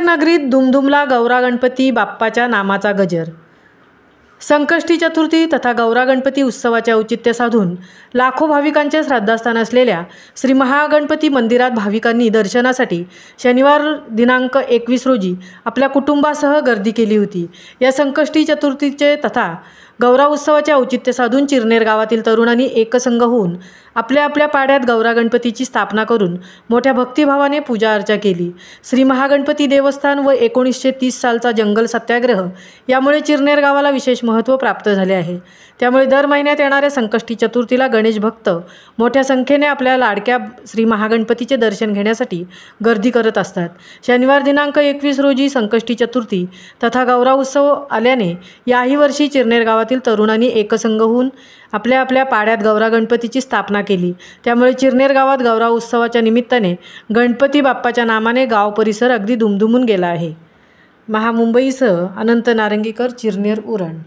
चिरनेर नगरीत दुमदुमला गौरा गणपती बाप्पाच्या नामाचा गजर। संकष्टी चतुर्थी तथा गौरा गणपती उत्सवाचे औचित्य साधून लाखो भाविकांचे श्रद्धास्थान असलेल्या श्री महागणपती मंदिरात भाविकांनी दर्शनासाठी शनिवार दिनांक 21 रोजी आपल्या कुटुंबासह गर्दी केली होती। या संकष्टी चतुर्थीचे तथा गौरा उत्सवाचे औचित्य साधून चिरनेर गावातील तरुणांनी एकसंघ होऊन आपल्या आपल्या पाड्यात गौरा गणपतीची स्थापना करून मोठ्या भक्तिभावाने पूजा अर्चा केली। श्री महागणपती देवस्थान व 1930 सालचा जंगल सत्याग्रह यामुळे चिरनेर गावाला विशेष महत्त्व प्राप्त झाले आहे। त्यामुळे दर महिन्यात येणाऱ्या संकष्टी चतुर्थीला गणेश भक्त मोठ्या संख्येने आपल्या लाडक्या श्री महागणपतीचे दर्शन घेण्यासाठी गर्दी करत असतात। शनिवार दिनांक 21 रोजी संकष्टी चतुर्थी तथा गौरा उत्सव आल्याने याही वर्षी चिरनेर गावातील तरुणांनी एकसंघ होऊन आपल्या आपल्या पाड्यात गौरा गणपतीची स्थापना केली। त्यामुळे चिरनेर गावात गौरा उत्सवाच्या निमित्ताने गणपती बाप्पाच्या नामाने गाव परिसर अगदी दुमदुमून गेला आहे। महामुंबईसह अनंत नारंगीकर, चिरनेर, उरण।